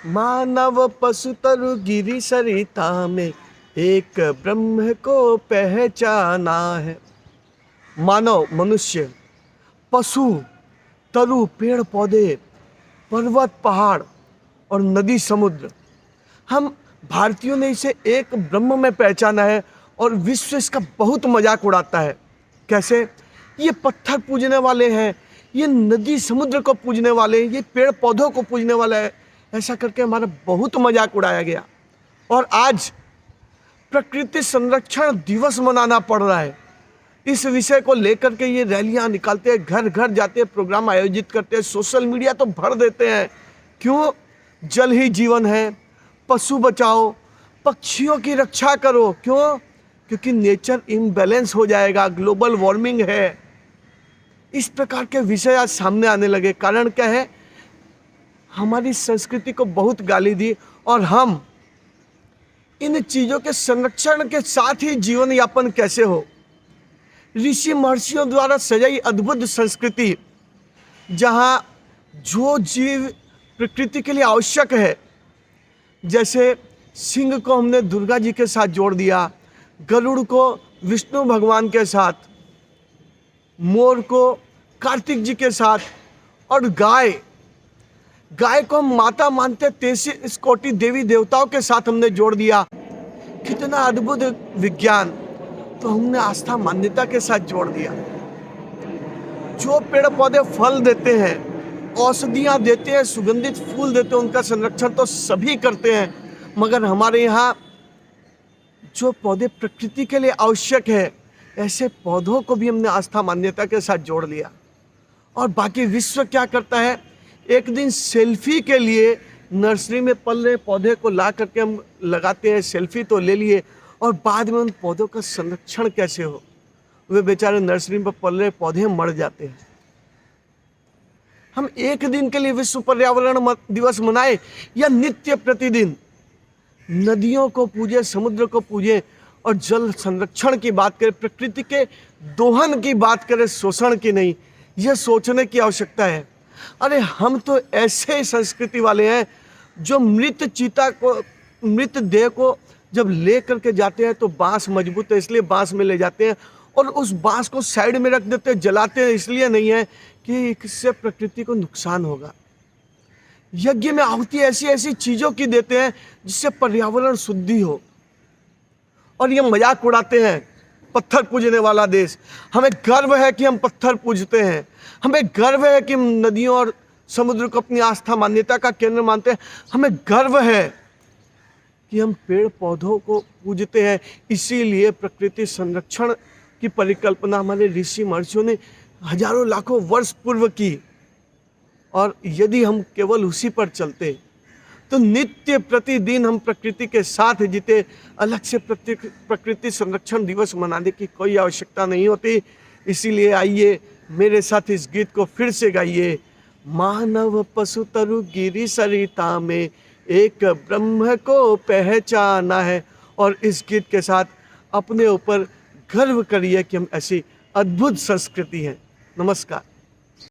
मानव पशु तरु गिरी सरिता में एक ब्रह्म को पहचाना है। मानव मनुष्य, पशु, तरु पेड़ पौधे, पर्वत पहाड़ और नदी समुद्र, हम भारतीयों ने इसे एक ब्रह्म में पहचाना है और विश्व इसका बहुत मजाक उड़ाता है। कैसे? ये पत्थर पूजने वाले हैं, ये नदी समुद्र को पूजने वाले हैं, ये पेड़ पौधों को पूजने वाला है, ऐसा करके हमारा बहुत मजाक उड़ाया गया। और आज प्रकृति संरक्षण दिवस मनाना पड़ रहा है। इस विषय को लेकर के ये रैलियां निकालते हैं, घर घर जाते हैं, प्रोग्राम आयोजित करते हैं, सोशल मीडिया तो भर देते हैं। क्यों? जल ही जीवन है, पशु बचाओ, पक्षियों की रक्षा करो। क्यों? क्योंकि नेचर इम्बैलेंस हो जाएगा, ग्लोबल वार्मिंग है। इस प्रकार के विषय आज सामने आने लगे। कारण क्या है? हमारी संस्कृति को बहुत गाली दी और हम इन चीज़ों के संरक्षण के साथ ही जीवन यापन कैसे हो। ऋषि महर्षियों द्वारा सजाई अद्भुत संस्कृति, जहाँ जो जीव प्रकृति के लिए आवश्यक है, जैसे सिंह को हमने दुर्गा जी के साथ जोड़ दिया, गरुड़ को विष्णु भगवान के साथ, मोर को कार्तिक जी के साथ, और गाय को हम माता मानते 33 कोटि देवी देवताओं के साथ हमने जोड़ दिया। कितना अद्भुत विज्ञान! तो हमने आस्था मान्यता के साथ जोड़ दिया। जो पेड़ पौधे फल देते हैं, औषधियाँ देते हैं, सुगंधित फूल देते हैं, उनका संरक्षण तो सभी करते हैं, मगर हमारे यहाँ जो पौधे प्रकृति के लिए आवश्यक है, ऐसे पौधों को भी हमने आस्था मान्यता के साथ जोड़ लिया। और बाकी विश्व क्या करता है? एक दिन सेल्फी के लिए नर्सरी में पल रहे पौधे को ला करके हम लगाते हैं, सेल्फी तो ले लिए, और बाद में उन पौधों का संरक्षण कैसे हो? वे बेचारे नर्सरी में पल रहे पौधे मर जाते हैं। हम एक दिन के लिए विश्व पर्यावरण दिवस मनाए या नित्य प्रतिदिन नदियों को पूजे, समुद्र को पूजे और जल संरक्षण की बात करें, प्रकृति के दोहन की बात करें, शोषण की नहीं, यह सोचने की आवश्यकता है। अरे हम तो ऐसे संस्कृति वाले हैं जो मृत चीता को, मृत देह को जब ले करके जाते हैं तो बांस मजबूत है इसलिए बांस में ले जाते हैं, और उस बांस को साइड में रख देते हैं, जलाते हैं, इसलिए नहीं है कि इससे प्रकृति को नुकसान होगा। यज्ञ में आहुति ऐसी ऐसी चीज़ों की देते हैं जिससे पर्यावरण शुद्धि हो, और ये मजाक उड़ाते हैं पत्थर पूजने वाला देश। हमें गर्व है कि हम पत्थर पूजते हैं, हमें गर्व है कि हम नदियों और समुद्र को अपनी आस्था मान्यता का केंद्र मानते हैं, हमें गर्व है कि हम पेड़ पौधों को पूजते हैं। इसीलिए प्रकृति संरक्षण की परिकल्पना हमारे ऋषि महर्षियों ने हजारों लाखों वर्ष पूर्व की, और यदि हम केवल उसी पर चलते तो नित्य प्रतिदिन हम प्रकृति के साथ जीते, अलग से प्रकृति संरक्षण दिवस मनाने की कोई आवश्यकता नहीं होती। इसीलिए आइए मेरे साथ इस गीत को फिर से गाइए। मानव पशु तरु गिरी सरिता में एक ब्रह्म को पहचाना है, और इस गीत के साथ अपने ऊपर गर्व करिए कि हम ऐसी अद्भुत संस्कृति हैं। नमस्कार।